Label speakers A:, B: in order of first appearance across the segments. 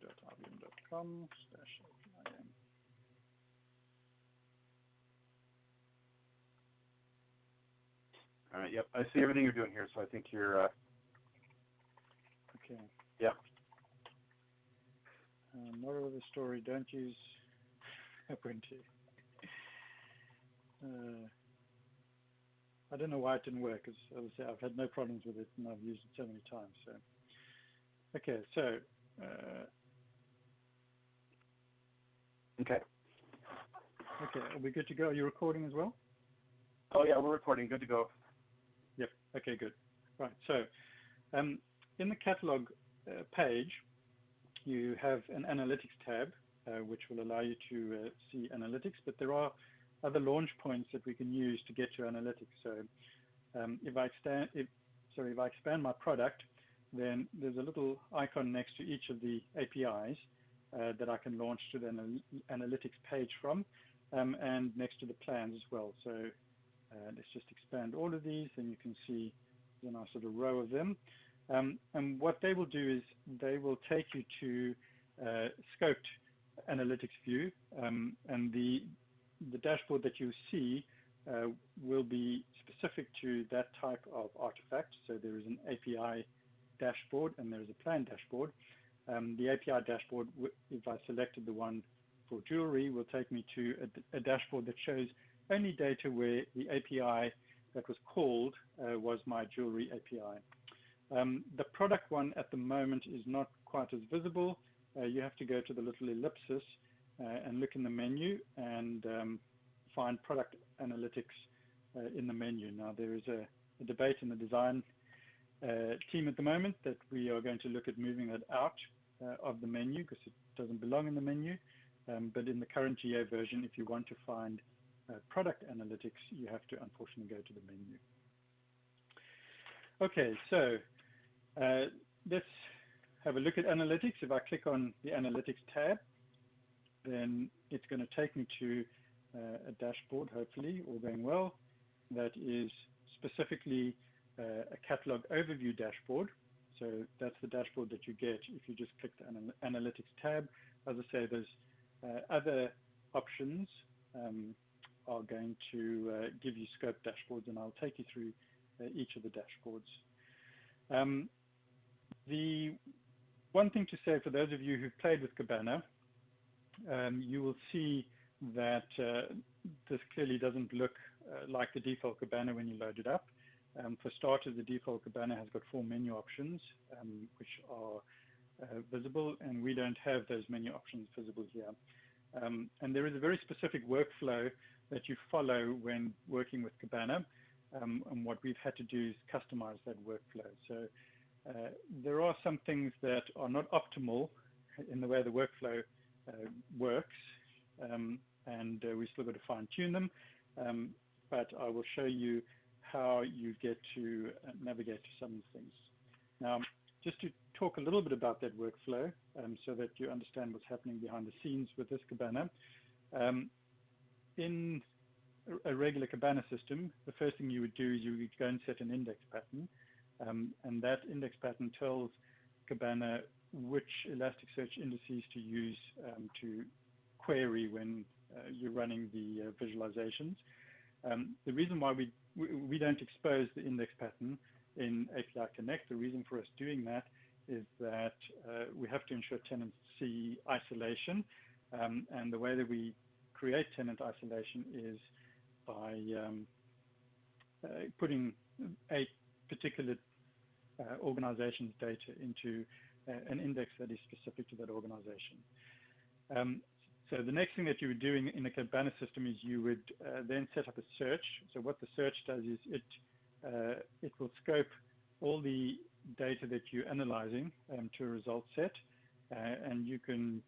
A: www.ibm.com/APIM.
B: All right, yep. I see everything you're doing here, so I think you're,
A: Okay.
B: yep.
A: Moral of the story, don't use Ubuntu. I don't know why it didn't work, because as I say, I've had no problems with it, and I've used it so many times. So, okay, so
B: Okay.
A: okay, are we good to go? Are you recording as well?
B: Oh yeah, we're recording. Good to go.
A: Yep. Okay, good. Right. So, in the catalog page, you have an analytics tab, which will allow you to see analytics, but there are other launch points that we can use to get to analytics. So if I expand my product, then there's a little icon next to each of the APIs that I can launch to the analytics page from, and next to the plans as well. So let's just expand all of these, and you can see a nice sort of row of them. And what they will do is they will take you to scoped analytics view, and the dashboard that you see will be specific to that type of artifact. So there is an API dashboard and there is a plan dashboard. The API dashboard, if I selected the one for jewelry, will take me to a dashboard that shows only data where the API that was called was my jewelry API. The product one at the moment is not quite as visible. You have to go to the little ellipsis and look in the menu and find product analytics in the menu. Now there is a debate in the design team at the moment that we are going to look at moving that out of the menu because it doesn't belong in the menu. But in the current GA version, if you want to find product analytics, you have to unfortunately go to the menu. Okay, so let's have a look at analytics. If I click on the analytics tab, then it's going to take me to a dashboard, hopefully, all going well, that is specifically a catalog overview dashboard. So that's the dashboard that you get if you just click the analytics tab. As I say, there's other options are going to give you scope dashboards, and I'll take you through each of the dashboards. The one thing to say for those of you who've played with Kibana, you will see that this clearly doesn't look like the default Kibana when you load it up. For starters, the default Kibana has got 4 menu options, which are visible, and we don't have those menu options visible here. And there is a very specific workflow that you follow when working with Kibana, and what we've had to do is customize that workflow. So there are some things that are not optimal in the way the workflow works, and we still got to fine-tune them, but I will show you how you get to navigate to some of the things. Now, just to talk a little bit about that workflow so that you understand what's happening behind the scenes with this Kibana. In a regular Kibana system, the first thing you would do is you would go and set an index pattern, and that index pattern tells Kibana which Elasticsearch indices to use to query when you're running the visualizations. The reason why we don't expose the index pattern in API Connect, the reason for us doing that is that we have to ensure tenancy isolation, and the way that we create tenant isolation is by putting a particular organization's data into an index that is specific to that organization. So the next thing that you would do in a Kibana system is you would then set up a search. So what the search does is it will scope all the data that you're analyzing to a result set, and you can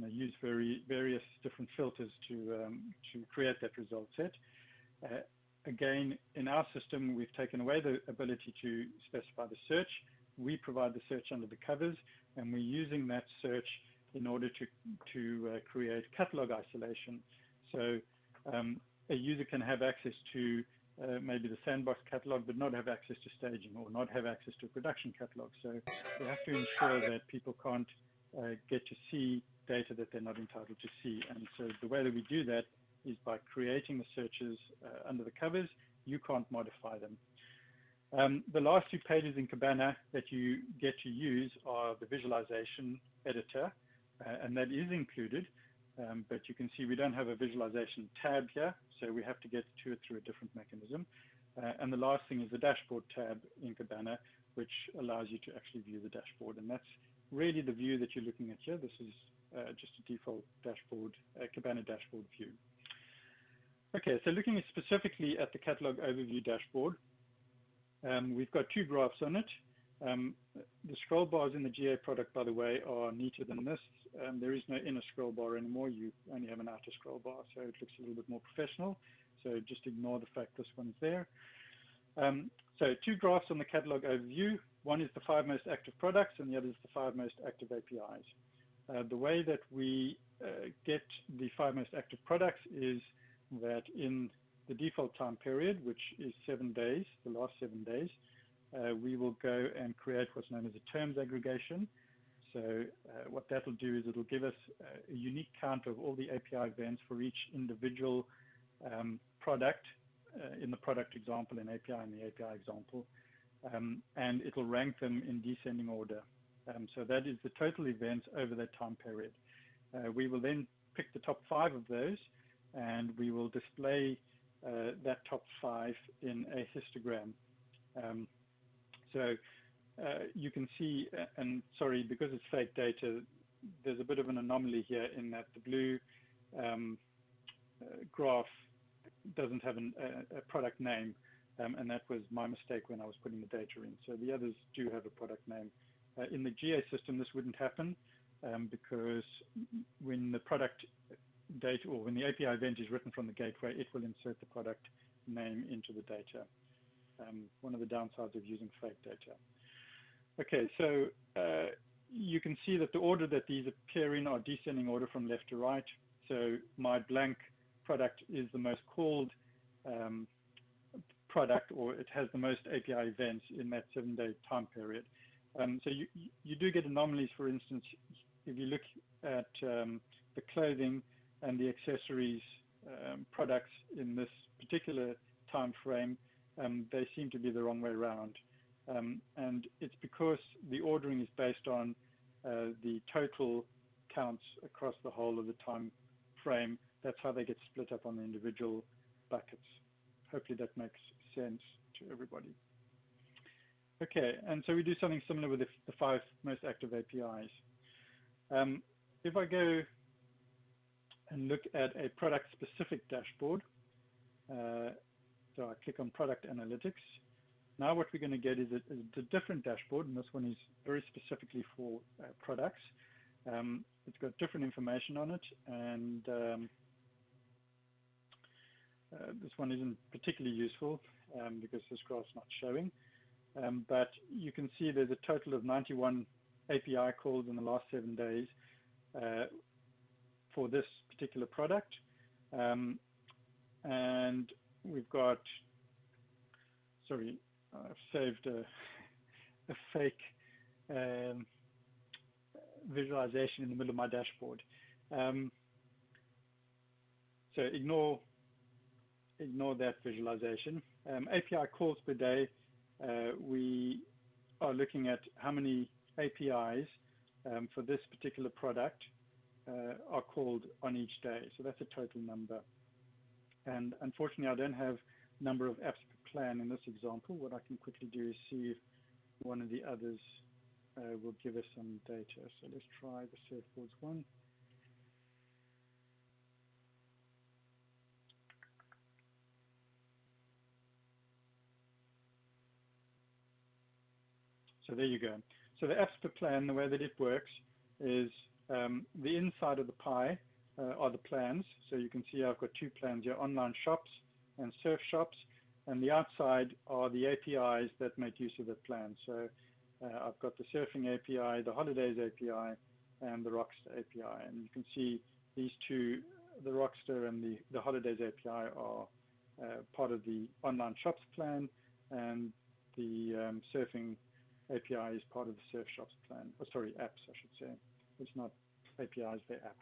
A: use various different filters to create that result set. Again, in our system, we've taken away the ability to specify the search. We provide the search under the covers, and we're using that search in order to create catalog isolation. So a user can have access to maybe the sandbox catalog, but not have access to staging or not have access to a production catalog. So we have to ensure that people can't get to see data that they're not entitled to see. And so the way that we do that is by creating the searches under the covers. You can't modify them. The last two pages in Kibana that you get to use are the visualization editor, and that is included, but you can see we don't have a visualization tab here, so we have to get to it through a different mechanism. And the last thing is the dashboard tab in Kibana, which allows you to actually view the dashboard, and that's really the view that you're looking at here. This is just a default dashboard, Kibana dashboard view. Okay, so looking specifically at the catalog overview dashboard, we've got two graphs on it. The scroll bars in the GA product, by the way, are neater than this. There is no inner scroll bar anymore. You only have an outer scroll bar, so it looks a little bit more professional. So just ignore the fact this one's there. So two graphs on the catalog overview. One is the 5 most active products, and the other is the 5 most active APIs. The way that we get the 5 most active products is that in the default time period, which is 7 days, the last 7 days, we will go and create what's known as a terms aggregation. So what that will do is it will give us a unique count of all the API events for each individual product in the product example and API in the API example, and it will rank them in descending order. So that is the total events over that time period. We will then pick the top 5 of those, and we will display that top 5 in a histogram. So you can see, and sorry, because it's fake data, there's a bit of an anomaly here in that the blue graph doesn't have a product name, and that was my mistake when I was putting the data in. So the others do have a product name. In the GA system, this wouldn't happen because when the product data or when the API event is written from the gateway, it will insert the product name into the data. One of the downsides of using fake data. Okay, so you can see that the order that these appear in are descending order from left to right. So my blank product is the most called product, or it has the most API events in that 7-day time period. So you do get anomalies. For instance, if you look at the clothing and the accessories products in this particular time frame, they seem to be the wrong way around. And it's because the ordering is based on the total counts across the whole of the time frame. That's how they get split up on the individual buckets. Hopefully that makes sense to everybody. Okay, and so we do something similar with the 5 most active APIs. If I go and look at a product-specific dashboard, so I click on Product Analytics. Now what we're going to get is a different dashboard, and this one is very specifically for products. It's got different information on it, and this one isn't particularly useful because this graph's not showing. But you can see there's a total of 91 API calls in the last 7 days for this particular product. And we've got, sorry, I've saved a fake visualization in the middle of my dashboard. So ignore that visualization. API calls per day, we are looking at how many APIs for this particular product are called on each day. So that's a total number. And unfortunately, I don't have number of apps per plan in this example. What I can quickly do is see if one of the others will give us some data. So let's try the surfboards one. So there you go. So the apps per plan, the way that it works is the inside of the pie are the plans. So you can see I've got 2 plans here, online shops and surf shops, and the outside are the APIs that make use of the plan. So I've got the surfing API, the holidays API, and the Rockster API. And you can see these two, the Rockster and the holidays API are part of the online shops plan, and the surfing API is part of the surf shops plan. Oh, sorry, apps, I should say. It's not APIs, they're app.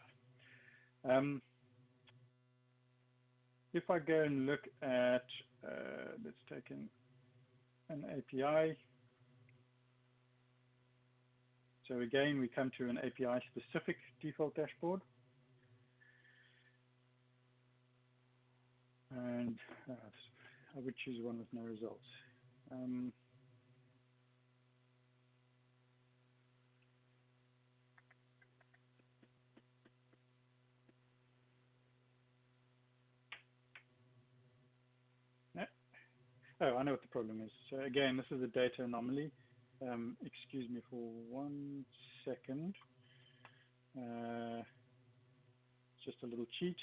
A: If I go and look at, let's take an API. So again, we come to an API-specific default dashboard. And I would choose one with no results. Oh, I know what the problem is. So again, this is a data anomaly. Excuse me for 1 second. Just a little cheat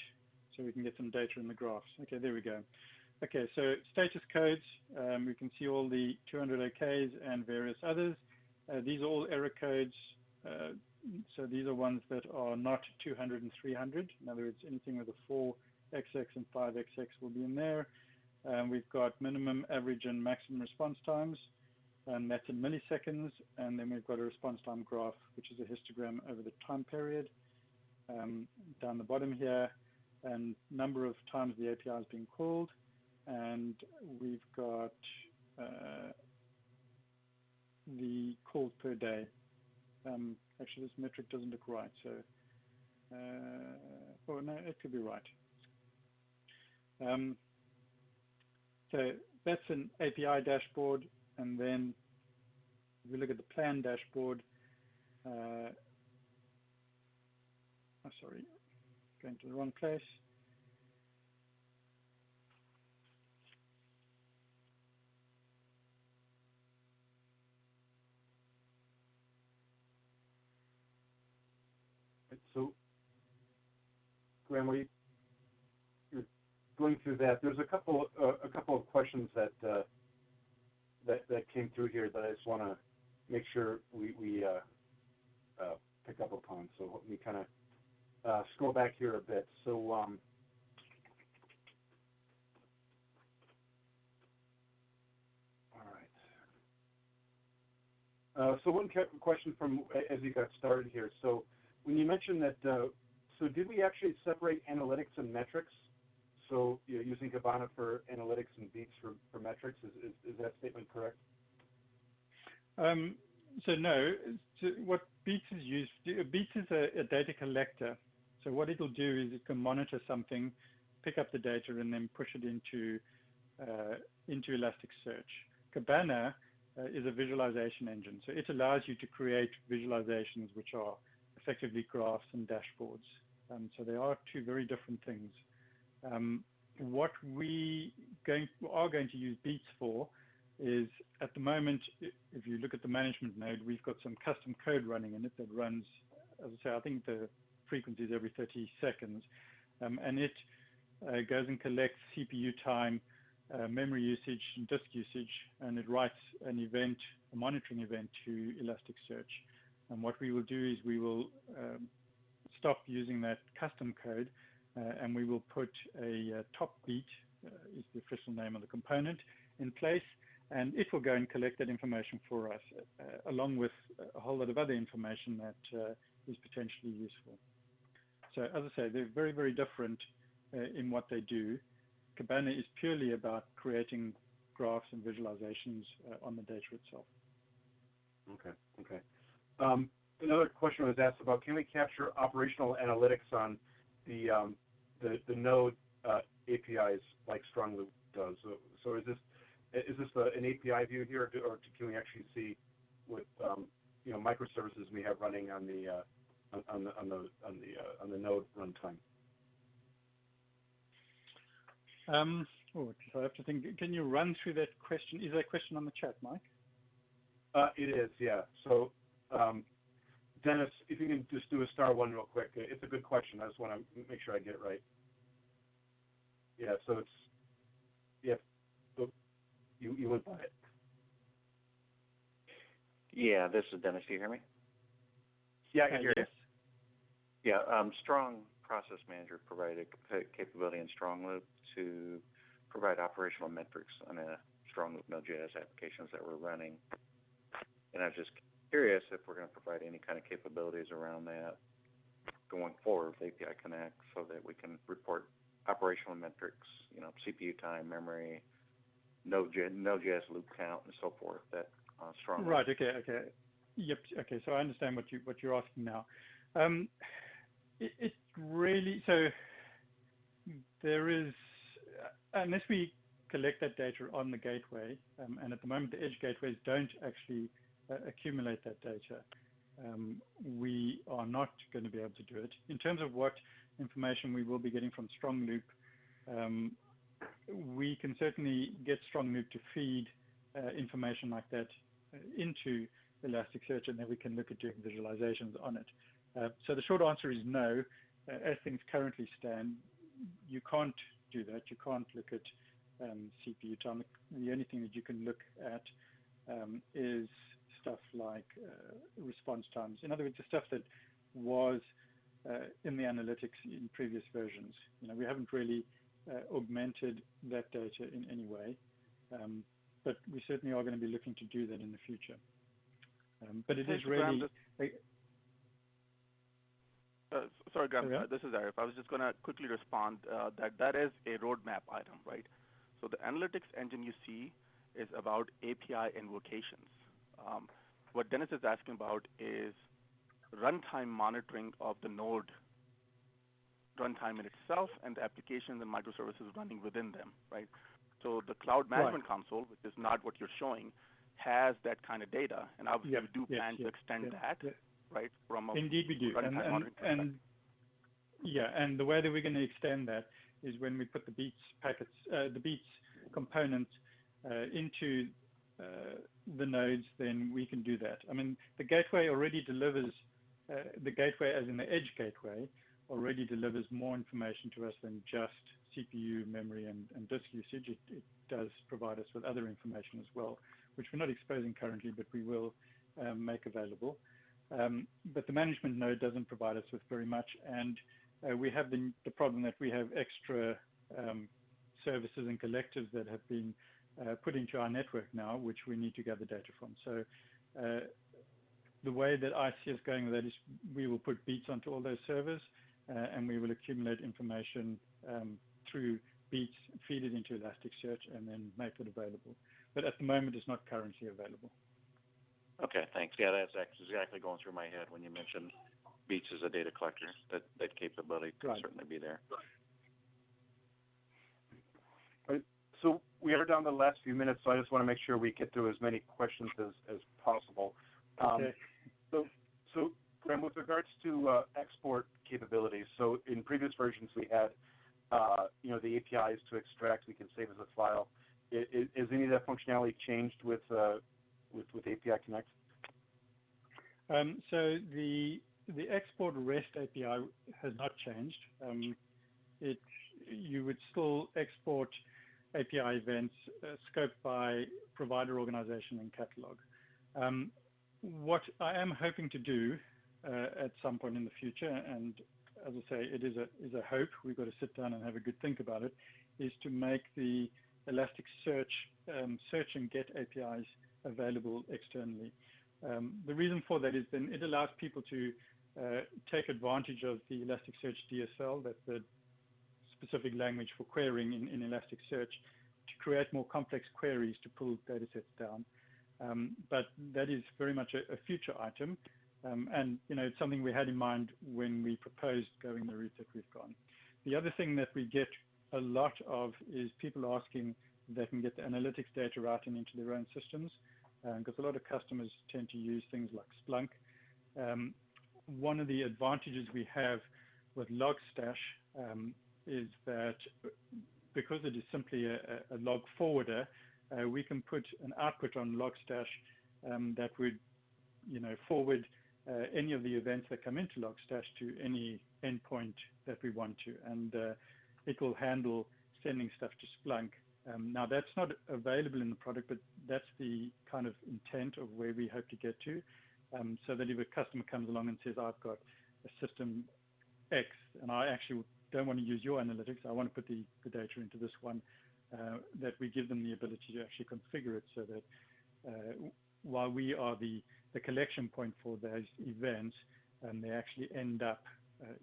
A: so we can get some data in the graphs. Okay, there we go. Okay, so status codes, we can see all the 200 OKs and various others. These are all error codes. So these are ones that are not 200 and 300. In other words, anything with a 4XX and 5XX will be in there. We've got minimum, average, and maximum response times, and that's in milliseconds. And then we've got a response time graph, which is a histogram over the time period. Down the bottom here, and number of times the API is being called. And we've got the calls per day. Actually, this metric doesn't look right. So, oh no, it could be right. So that's an API dashboard, and then if we look at the plan dashboard, sorry, going to the wrong place.
B: So, Graham, you're going through that. There's a couple of questions that came through here that I just want to make sure we pick up upon. So let me kind of scroll back here a bit. So all right. So one question from as you got started here. So when you mentioned that, so did we actually separate analytics and metrics? So you're using Kibana for analytics and Beats for metrics. Is that statement correct?
A: So no. So what Beats is used, Beats is a data collector. So what it'll do is it can monitor something, pick up the data, and then push it into Elasticsearch. Kibana is a visualization engine. So it allows you to create visualizations which are effectively graphs and dashboards. So they are two very different things. What we are going to use Beats for is, at the moment, if you look at the management node, we've got some custom code running in it that runs, as I say, I think the frequency is every 30 seconds. And it goes and collects CPU time, memory usage, and disk usage, and it writes an event, a monitoring event to Elasticsearch. And what we will do is we will stop using that custom code, and we will put a top beat, is the official name of the component, in place, and it will go and collect that information for us, along with a whole lot of other information that is potentially useful. So as I say, they're very, very different in what they do. Kibana is purely about creating graphs and visualizations on the data itself.
B: Okay. Another question was asked about, can we capture operational analytics on the node APIs like StrongLoop does? So is this an API view here, or can we actually see what microservices we have running on the node runtime?
A: So I have to think. Can you run through that question? Is that a question on the chat, Mike?
B: It is, yeah. So, Dennis, if you can just do a *1 real quick. It's a good question. I just want to make sure I get it right. Yeah, so it's, yeah, you went by it.
C: Yeah, this is Dennis. Do you hear me?
B: Yeah, I can hear you.
C: Yeah, Strong Process Manager provided capability in StrongLoop to provide operational metrics on a StrongLoop Node.js applications that we're running. And I was just curious if we're going to provide any kind of capabilities around that going forward with API Connect so that we can report operational metrics, CPU time, memory, Node.js loop count, and so forth. That strong.
A: Right. Okay. Yep. Okay. So I understand what you're asking now. It really so there is unless we collect that data on the gateway, and at the moment the edge gateways don't actually accumulate that data. We are not going to be able to do it. In terms of what information we will be getting from Strong Loop, we can certainly get Strong Loop to feed information like that into Elasticsearch, and then we can look at doing visualizations on it. So the short answer is no. As things currently stand, you can't do that. You can't look at CPU time. The only thing that you can look at is stuff like response times. In other words, the stuff that was in the analytics in previous versions. We haven't really augmented that data in any way, but we certainly are going to be looking to do that in the future. But it is really...
D: sorry, Graham, this is Arif. I was just going to quickly respond that is a roadmap item, right? So the analytics engine you see is about API invocations. What Dennis is asking about is runtime monitoring of the node runtime in itself and the applications and microservices running within them, right? So the cloud management console, which is not what you're showing, has that kind of data, and obviously we do plan to extend that, right? From a
A: Indeed, we do. And the way that we're going to extend that is when we put the Beats packets, the Beats component into the nodes, then we can do that. I mean, the gateway already delivers, the gateway as in the edge gateway, already delivers more information to us than just CPU, memory, and disk usage. It does provide us with other information as well, which we're not exposing currently, but we will make available. But the management node doesn't provide us with very much, and we have the problem that we have extra services and collectives that have been put into our network now, which we need to gather data from. So the way that I see us going with that is we will put Beats onto all those servers, and we will accumulate information through Beats, feed it into Elasticsearch, and then make it available. But at the moment, it's not currently available.
C: Okay, thanks. Yeah, that's exactly going through my head when you mentioned Beats as a data collector. That capability could certainly be there.
B: Right. So we are down to the last few minutes, so I just want to make sure we get through as many questions as possible.
A: Okay.
B: So Graham, with regards to export capabilities, so in previous versions we had, the APIs to extract, we can save as a file. Is any of that functionality changed with API Connect?
A: So the export REST API has not changed. You would still export API events scoped by provider organization and catalog. What I am hoping to do at some point in the future, and as I say, it is a hope, we've got to sit down and have a good think about it, is to make the Elasticsearch search and get APIs available externally. The reason for that is then it allows people to take advantage of the Elasticsearch DSL, that's the specific language for querying in Elasticsearch, to create more complex queries to pull data sets down. But that is very much a future item, and it's something we had in mind when we proposed going the route that we've gone. The other thing that we get a lot of is people asking if they can get the analytics data routing into their own systems, because a lot of customers tend to use things like Splunk. One of the advantages we have with Logstash is that because it is simply a log forwarder, we can put an output on Logstash that would forward any of the events that come into Logstash to any endpoint that we want to, and it will handle sending stuff to Splunk. Now that's not available in the product, but that's the kind of intent of where we hope to get to, so that if a customer comes along and says, I've got a system X and I actually don't want to use your analytics, I want to put the data into this one, that we give them the ability to actually configure it so that while we are the the collection point for those events, and they actually end up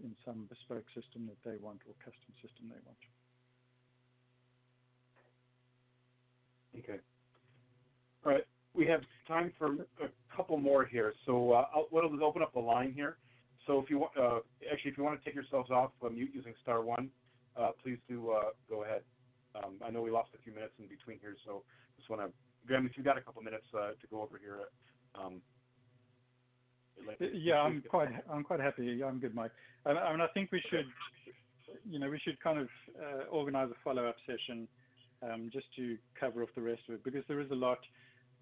A: in some bespoke system that they want or custom system they want.
B: Okay. All right. We have time for a couple more here. So we'll open up the line here. So if you want, if you want to take yourselves off mute using *1, please do go ahead. I know we lost a few minutes in between here, so just want to, Graham, if you've got a couple minutes to go over here.
A: Yeah, I'm quite happy. I'm good, Mike. I mean, I think we should, we should kind of organize a follow-up session just to cover off the rest of it, because there is a lot.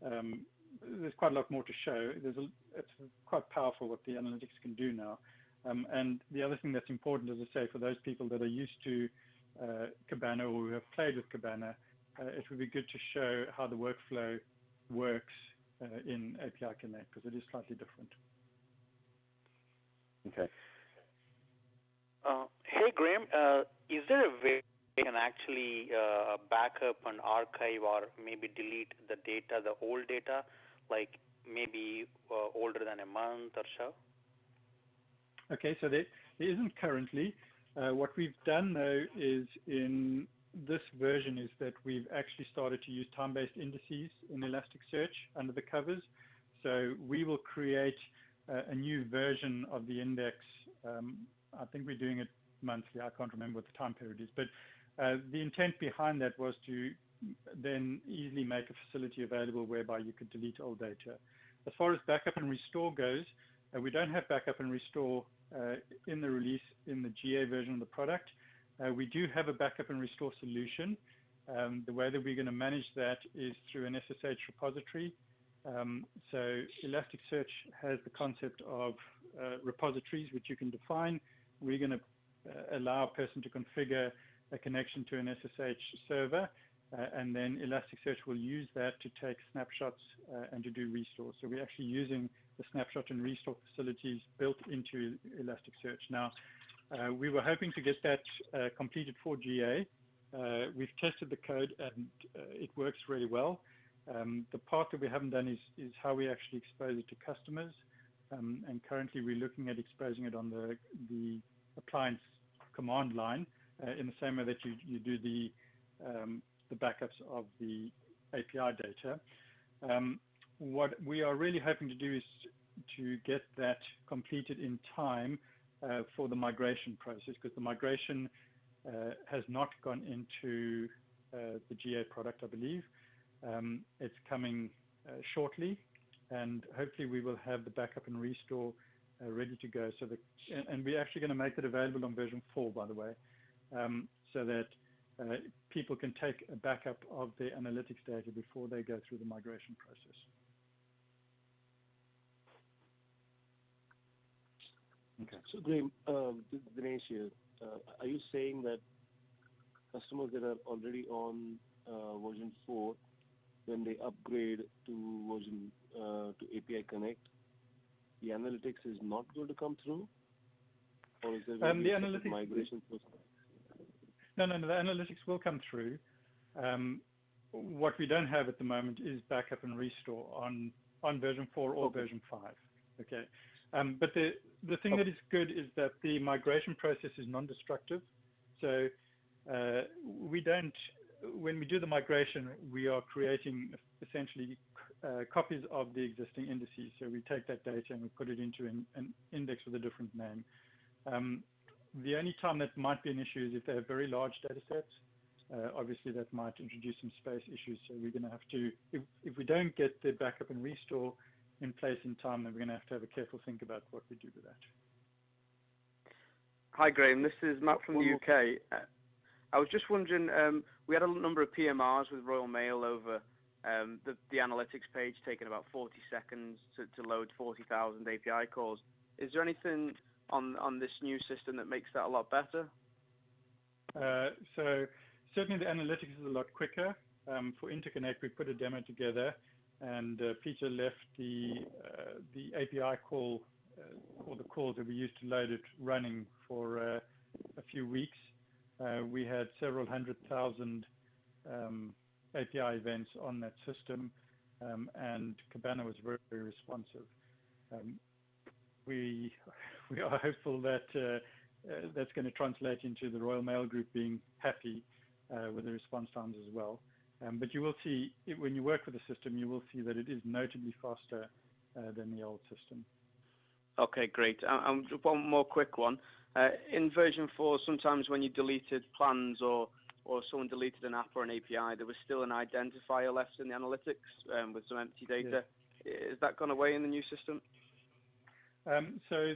A: There's quite a lot more to show. It's quite powerful what the analytics can do now. And the other thing that's important, as I say, for those people that are used to Kibana or who have played with Kibana, it would be good to show how the workflow works in API Connect, because it is slightly different.
B: Okay.
E: Hey, Graham, is there a way you can actually back up and archive or maybe delete the data, the old data, like maybe older than a month or so?
A: Okay, so there isn't currently. What we've done, though, is in this version is that we've actually started to use time-based indices in Elasticsearch under the covers. So we will create a new version of the index. I think we're doing it monthly. I can't remember what the time period is. But the intent behind that was to then easily make a facility available whereby you could delete old data. As far as backup and restore goes, we don't have backup and restore in the release in the GA version of the product. We do have a backup and restore solution. The way that we're going to manage that is through an SSH repository. So Elasticsearch has the concept of repositories, which you can define. We're going to allow a person to configure a connection to an SSH server, and then Elasticsearch will use that to take snapshots and to do restore. So we're actually using the snapshot and restore facilities built into Elasticsearch. Now, we were hoping to get that completed for GA. We've tested the code and it works really well. The part that we haven't done is how we actually expose it to customers. And currently we're looking at exposing it on the appliance command line in the same way that you do the backups of the API data. What we are really hoping to do is to get that completed in time for the migration process, because the migration has not gone into the GA product, I believe. It's coming shortly, and hopefully we will have the backup and restore ready to go. So and we're actually going to make it available on version 4, by the way, so that people can take a backup of their analytics data before they go through the migration process.
F: Okay. So, Graham, Dinesh here. Are you saying that customers that are already on version 4, when they upgrade to version to API Connect, the analytics is not going to come through, or is there going to be a migration process?
A: No, the analytics will come through. What we don't have at the moment is backup and restore on version 4 or version 5. Okay. But the thing that is good is that the migration process is non-destructive. So when we do the migration, we are creating essentially copies of the existing indices. So we take that data and we put it into an index with a different name. The only time that might be an issue is if they have very large data sets. Obviously, that might introduce some space issues. So we're going to have to, if we don't get the backup and restore in place in time, then we're going to have a careful think about what we do with that.
G: Hi, Graham. This is Matt from the UK. I was just wondering, we had a number of PMRs with Royal Mail over the analytics page taking about 40 seconds to load 40,000 API calls. Is there anything on this new system that makes that a lot better?
A: So certainly the analytics is a lot quicker. For Interconnect, we put a demo together, and Peter left the API call or the calls that we used to load it running for a few weeks. We had several 100,000 API events on that system, and Kibana was very, very responsive. we are hopeful that that's going to translate into the Royal Mail Group being happy with the response times as well. But you will see, when you work with the system, you will see that it is notably faster than the old system.
G: Okay, great. One more quick one. In version 4, sometimes when you deleted plans or someone deleted an app or an API, there was still an identifier left in the analytics with some empty data. Yes. Is that gone away in the new system?
A: So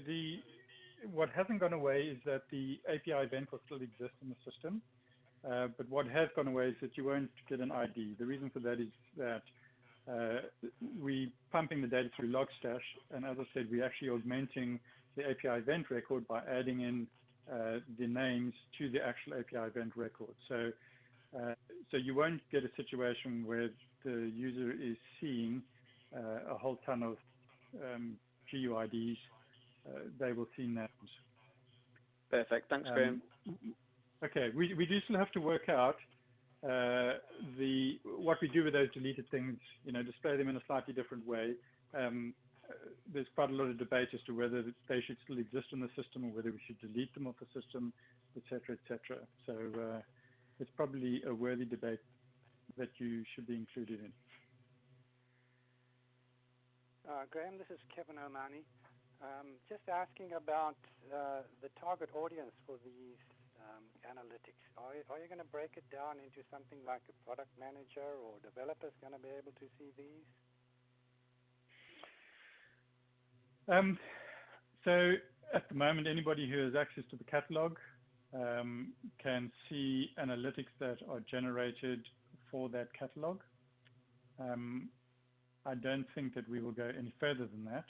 A: what hasn't gone away is that the API event will still exist in the system. But what has gone away is that you won't get an ID. The reason for that is that we're pumping the data through Logstash, and as I said, we're actually augmenting the API event record by adding in the names to the actual API event record. So you won't get a situation where the user is seeing a whole ton of GUIDs. They will see names.
G: Perfect. Thanks, Graham.
A: Okay, we do still have to work out what we do with those deleted things, display them in a slightly different way. There's quite a lot of debate as to whether they should still exist in the system or whether we should delete them off the system, etc., etc. So it's probably a worthy debate that you should be included in.
H: Graham, this is Kevin Omani. Just asking about the target audience for these analytics. Are you going to break it down into something like a product manager or developers going to be able to see these?
A: So at the moment, anybody who has access to the catalog can see analytics that are generated for that catalog. I don't think that we will go any further than that.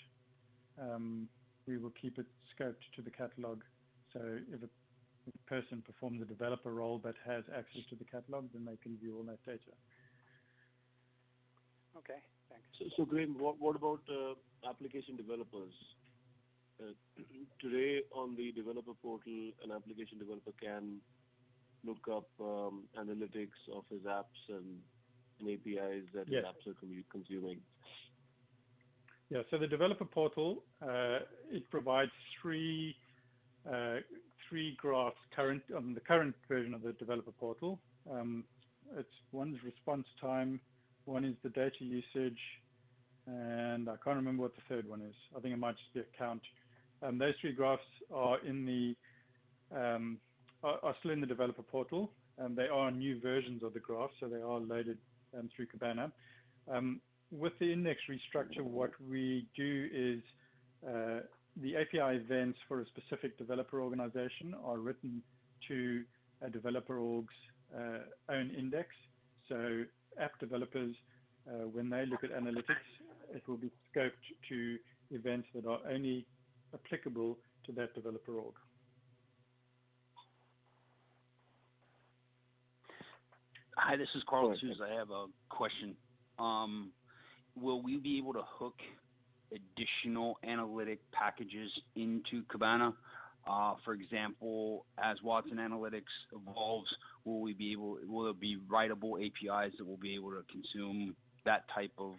A: We will keep it scoped to the catalog. So if a person performs a developer role but has access to the catalog, then they can view all that data.
H: Okay, thanks.
F: So Graham, what about application developers? Today on the developer portal, an application developer can look up analytics of his apps and APIs that his apps are consuming.
A: Yeah, so the developer portal, it provides three graphs on the current version of the developer portal. One's response time, one is the data usage, and I can't remember what the third one is. I think it might just be a count. Those three graphs are are still in the developer portal. They are new versions of the graph, so they are loaded through Kibana. With the index restructure, what we do is the API events for a specific developer organization are written to a developer org's own index. So app developers, when they look at analytics, it will be scoped to events that are only applicable to that developer org.
I: Hi, this is Carlos Souza. I have a question. Will we be able to hook additional analytic packages into Kibana? For example, as Watson Analytics evolves, will it be writable APIs that will be able to consume that type of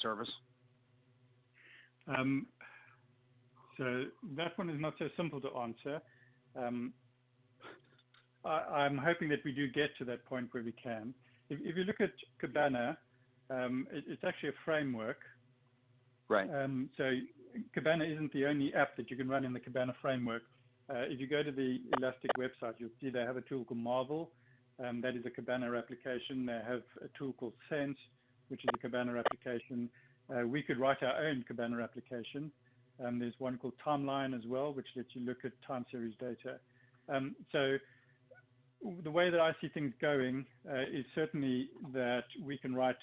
I: service?
A: So that one is not so simple to answer. I'm hoping that we do get to that point where we can. If you look at Kibana, it's actually a framework.
I: Right.
A: So Kibana isn't the only app that you can run in the Kibana framework. If you go to the Elastic website, you'll see they have a tool called Marvel. That is a Kibana application. They have a tool called Sense, which is a Kibana application. We could write our own Kibana application. There's one called Timeline as well, which lets you look at time series data. So the way that I see things going is certainly that we can write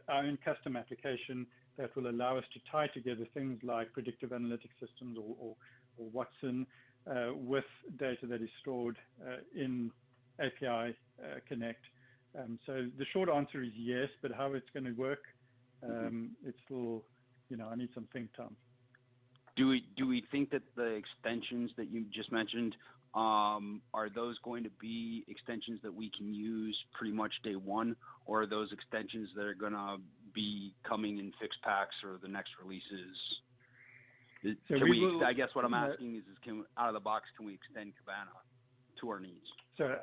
A: our own custom application that will allow us to tie together things like predictive analytics systems or Watson with data that is stored in API Connect. So the short answer is yes, but how it's going to work, it's still, I need some think time.
I: Do we think that the extensions that you just mentioned, are those going to be extensions that we can use pretty much day one, or are those extensions that are going to be coming in fixed packs or the next releases? I guess what I'm asking is out of the box, can we extend Kibana to our needs?
A: So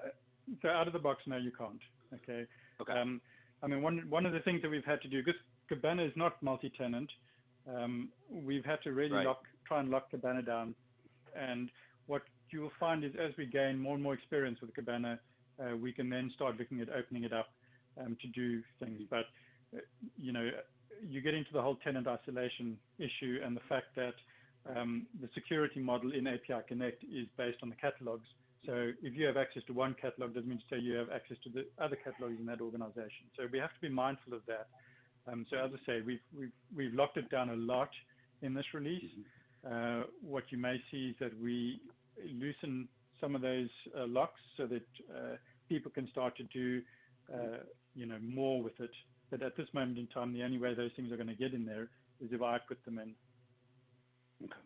A: out of the box, no, you can't. Okay.
I: Okay.
A: I mean, one of the things that we've had to do, because Kibana is not multi-tenant, we've had to really try and lock Kibana down. And what you will find is as we gain more and more experience with Kibana, we can then start looking at opening it up to do things. But, you get into the whole tenant isolation issue and the fact that the security model in API Connect is based on the catalogs. So if you have access to one catalog, doesn't mean to say you have access to the other catalogs in that organization. So we have to be mindful of that. So as I say, we've locked it down a lot in this release. What you may see is that we loosen some of those locks so that people can start to do more with it. But at this moment in time, the only way those things are going to get in there is if I put them in.
I: Okay.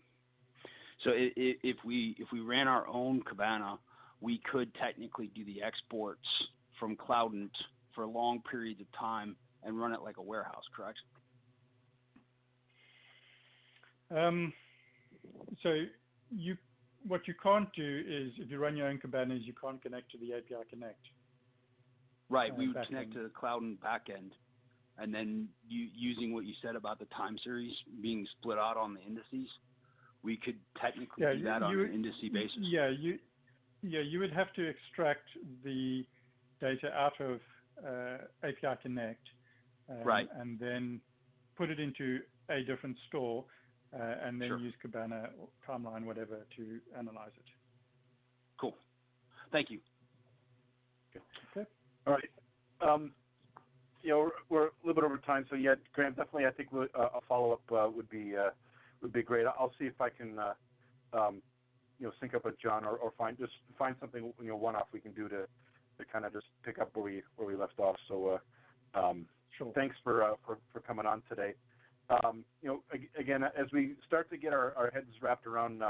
I: So if we ran our own Kibana, we could technically do the exports from Cloudant for long periods of time and run it like a warehouse, correct?
A: So what you can't do is, if you run your own Kibana, you can't connect to the API Connect.
I: Right. We would connect to the Cloudant backend, and then using what you said about the time series being split out on the indices, we could technically do that on an indice basis.
A: You would have to extract the data out of API Connect, and then put it into a different store, and then use Kibana, Timeline, whatever, to analyze it.
I: Cool. Thank you.
A: Okay.
B: All right. We're a little bit over time, so Graham, definitely, I think a follow-up would be great. I'll see if I can, sync up with John or find something, one-off we can do to kind of just pick up where we left off. So, thanks for coming on today. Again, as we start to get our heads wrapped around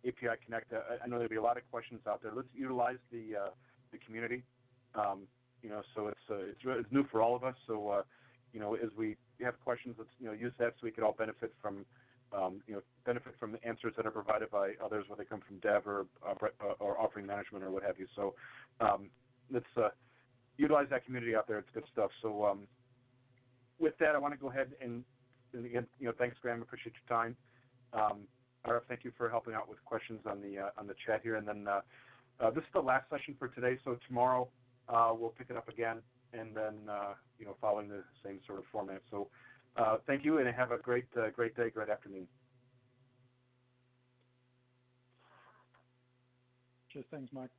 B: API Connect, I know there'll be a lot of questions out there. Let's utilize the community. So it's new for all of us. So, as we have questions, let's use that so we can all benefit from the answers that are provided by others, whether they come from dev or offering management or what have you. So, let's utilize that community out there. It's good stuff. So, with that, I want to go ahead and again, thanks, Graham. Appreciate your time. Arif, thank you for helping out with questions on the chat here. And then this is the last session for today. So tomorrow we'll pick it up again, and then following the same sort of format. So thank you, and have a great day, great afternoon.
A: Cheers. Thanks, Mike.